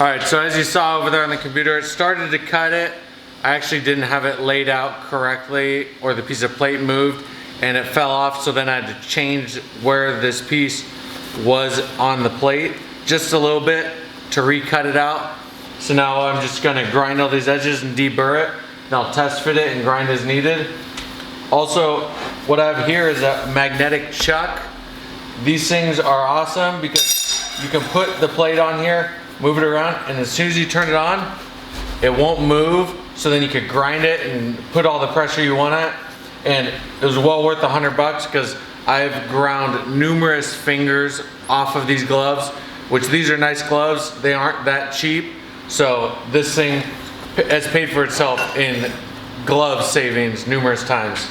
All right, so as you saw over there on the computer, it started to cut it. I actually didn't have it laid out correctly, or the piece of plate moved and it fell off, so then I had to change where this piece was on the plate just a little bit to recut it out. So now I'm just gonna grind all these edges and deburr it, and I'll test fit it and grind as needed. Also, what I have here is a magnetic chuck. These things are awesome because you can put the plate on here, move it around, and as soon as you turn it on, it won't move, so then you could grind it and put all the pressure you want at. And it was well worth $100 because I've ground numerous fingers off of these gloves, which these are nice gloves. They aren't that cheap. So this thing has paid for itself in glove savings numerous times.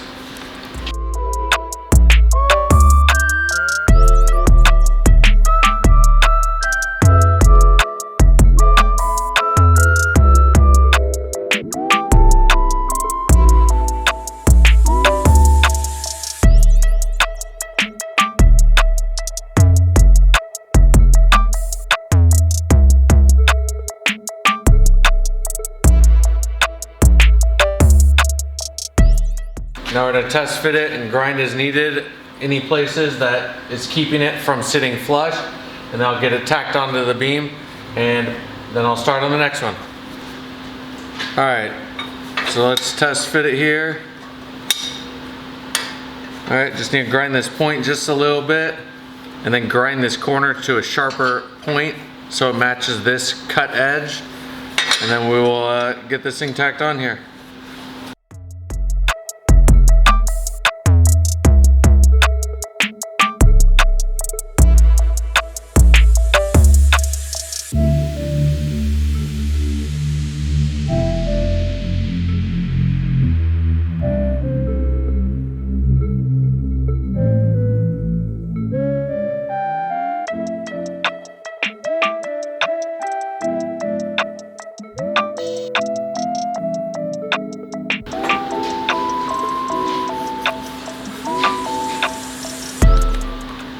Now we're going to test fit it and grind as needed any places that is keeping it from sitting flush, and then I'll get it tacked onto the beam, and then I'll start on the next one. Alright, so let's test fit it here. Alright, just need to grind this point just a little bit, and then grind this corner to a sharper point so it matches this cut edge, and then we will get this thing tacked on here.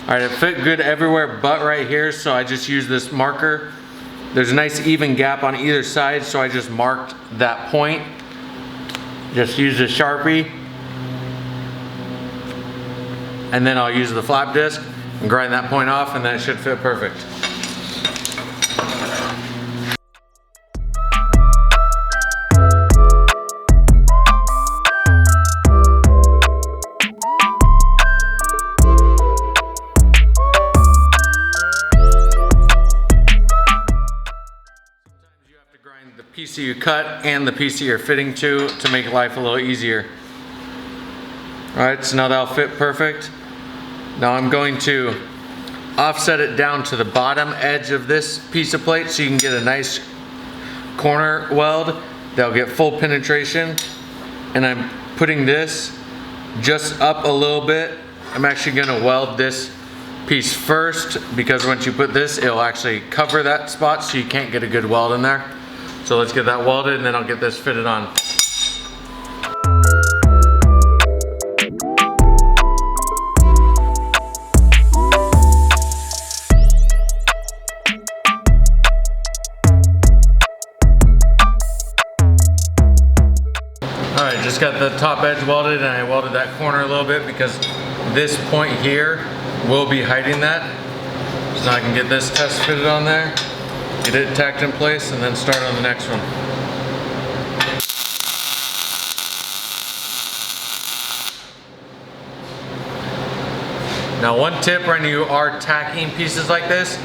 Alright, it fit good everywhere but right here, so I just used this marker. There's a nice even gap on either side, so I just marked that point. Just use a Sharpie. And then I'll use the flap disc and grind that point off, and then it should fit perfect. The piece that you cut and the piece that you're fitting to make life a little easier. Alright, so now that'll fit perfect. Now I'm going to offset it down to the bottom edge of this piece of plate so you can get a nice corner weld that'll get full penetration. And I'm putting this just up a little bit. I'm actually going to weld this piece first because once you put this, it'll actually cover that spot so you can't get a good weld in there. So let's get that welded and then I'll get this fitted on. Alright, just got the top edge welded, and I welded that corner a little bit because this point here will be hiding that. So now I can get this test fitted on there, get it tacked in place, and then start on the next one. Now one tip when you are tacking pieces like this,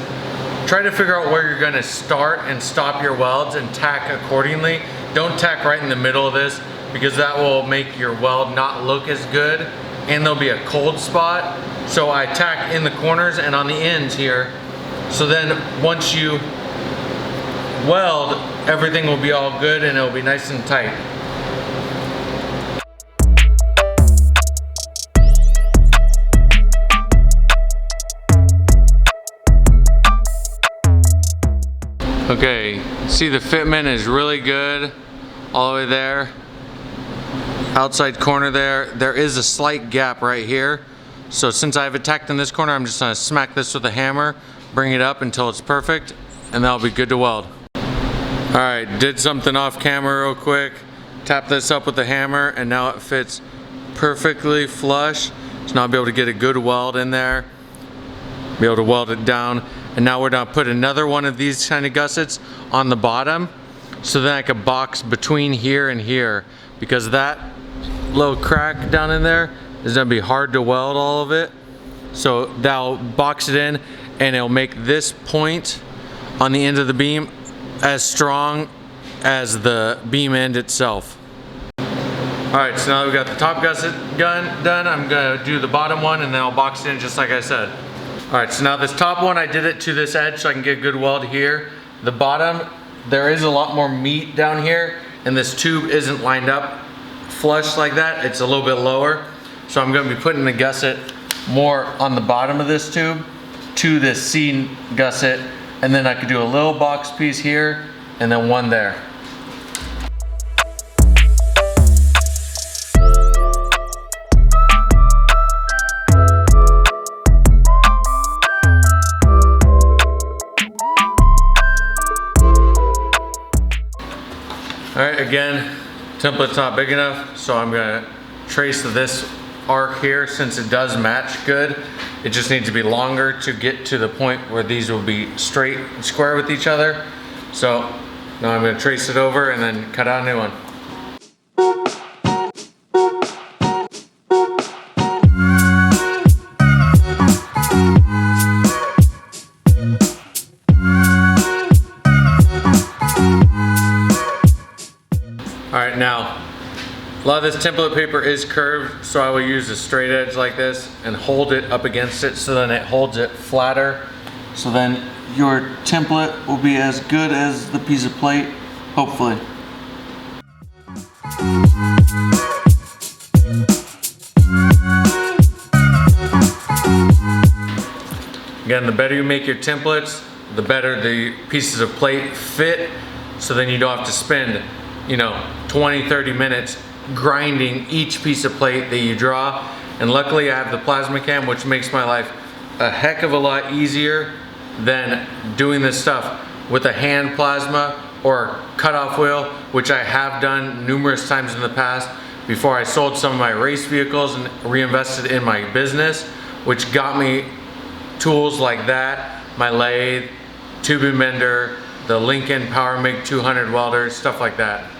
try to figure out where you're going to start and stop your welds and tack accordingly. Don't tack right in the middle of this because that will make your weld not look as good and there'll be a cold spot. So I tack in the corners and on the ends here, so then once you weld, everything will be all good and it'll be nice and tight. Okay, see the fitment is really good all the way there. Outside corner there is a slight gap right here. So since I have it tacked in this corner, I'm just gonna smack this with a hammer, bring it up until it's perfect, and that'll be good to weld. All right, did something off camera real quick. Tap this up with the hammer and now it fits perfectly flush. So now I'll be able to get a good weld in there, be able to weld it down. And now we're gonna put another one of these kind of gussets on the bottom, so then I could box between here and here, because that little crack down in there is gonna be hard to weld all of it. So that'll box it in and it'll make this point on the end of the beam as strong as the beam end itself. All right, so now we've got the top gusset gun done. I'm gonna do the bottom one and then I'll box it in just like I said. All right, so now this top one, I did it to this edge so I can get a good weld here. The bottom, there is a lot more meat down here and this tube isn't lined up flush like that. It's a little bit lower. So I'm gonna be putting the gusset more on the bottom of this tube to this C gusset, and then I could do a little box piece here and then one there. All right, again, template's not big enough, so I'm gonna trace this arc here since it does match good. It just needs to be longer to get to the point where these will be straight and square with each other. So now I'm gonna trace it over and then cut out a new one. All right, now, a lot of this template paper is curved, so I will use a straight edge like this and hold it up against it so then it holds it flatter. So then your template will be as good as the piece of plate, hopefully. Again, the better you make your templates, the better the pieces of plate fit, so then you don't have to spend, 20-30 minutes grinding each piece of plate that you draw. And luckily I have the plasma cam, which makes my life a heck of a lot easier than doing this stuff with a hand plasma or cutoff wheel, which I have done numerous times in the past before I sold some of my race vehicles and reinvested in my business, which got me tools like that, my lathe, tubing bender, the Lincoln Power MIG 200 welder, stuff like that.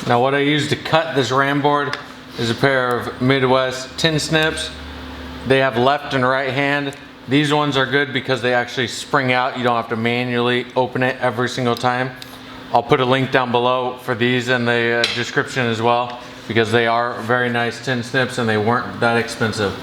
Now what I use to cut this ram board is a pair of Midwest tin snips. They have left and right hand. These ones are good because they actually spring out. You don't have to manually open it every single time. I'll put a link down below for these in the description as well, because they are very nice tin snips and they weren't that expensive.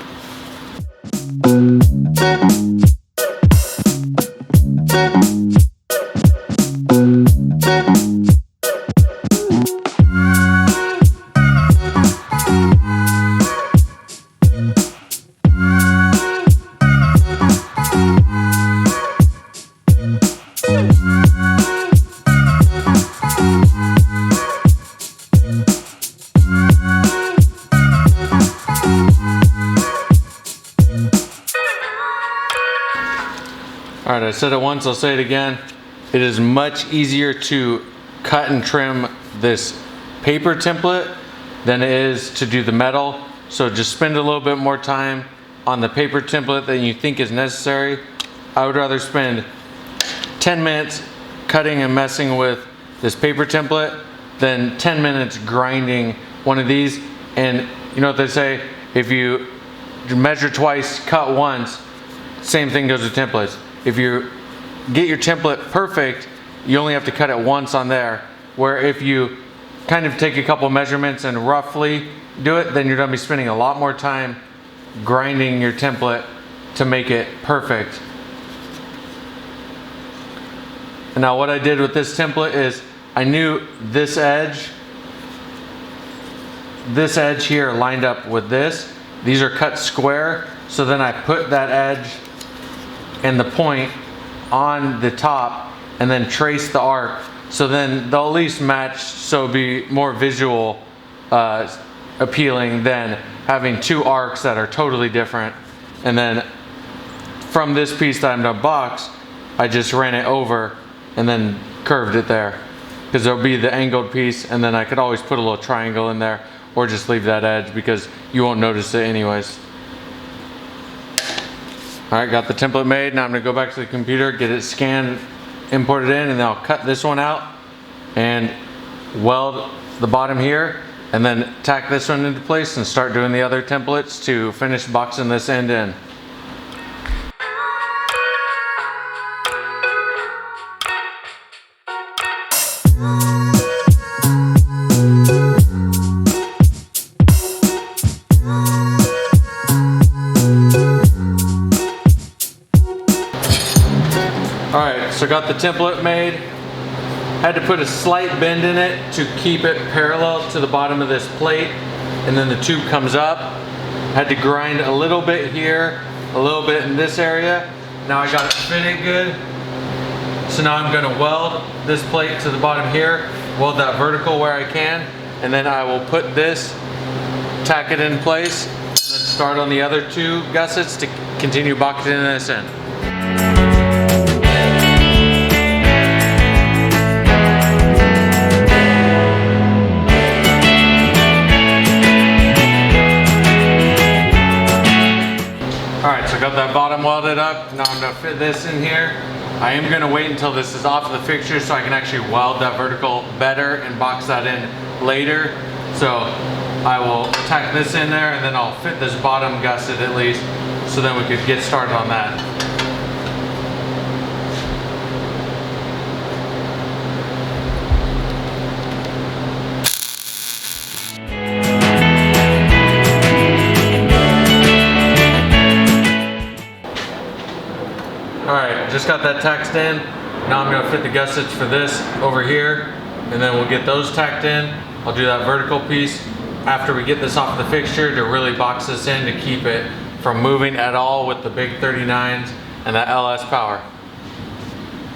All right, I said it once, I'll say it again. It is much easier to cut and trim this paper template than it is to do the metal. So just spend a little bit more time on the paper template than you think is necessary. I would rather spend 10 minutes cutting and messing with this paper template than 10 minutes grinding one of these. And you know what they say, if you measure twice, cut once, same thing goes with templates. If you get your template perfect, you only have to cut it once on there. Where if you kind of take a couple measurements and roughly do it, then you're gonna be spending a lot more time grinding your template to make it perfect. And now what I did with this template is I knew this edge here lined up with this. These are cut square, so then I put that edge and the point on the top and then trace the arc. So then they'll at least match, so it'll be more visual appealing than having two arcs that are totally different. And then from this piece that I'm gonna box, I just ran it over and then curved it there. Because there'll be the angled piece, and then I could always put a little triangle in there or just leave that edge because you won't notice it anyways. All right, got the template made. Now I'm gonna go back to the computer, get it scanned, import it in, and then I'll cut this one out and weld the bottom here, and then tack this one into place and start doing the other templates to finish boxing this end in. Alright, so got the template made. Had to put a slight bend in it to keep it parallel to the bottom of this plate, and then the tube comes up. Had to grind a little bit here, a little bit in this area. Now I got it fitted good. So now I'm gonna weld this plate to the bottom here, weld that vertical where I can, and then I will put this, tack it in place, and then start on the other two gussets to continue boxing this in. Alright, so I got that bottom welded up. Now I'm going to fit this in here. I am going to wait until this is off the fixture so I can actually weld that vertical better and box that in later. So I will tack this in there, and then I'll fit this bottom gusset at least, so then we could get started on that. Alright, just got that tacked in. Now I'm going to fit the gussets for this over here, and then we'll get those tacked in. I'll do that vertical piece after we get this off the fixture to really box this in to keep it from moving at all with the big 39s and that LS power.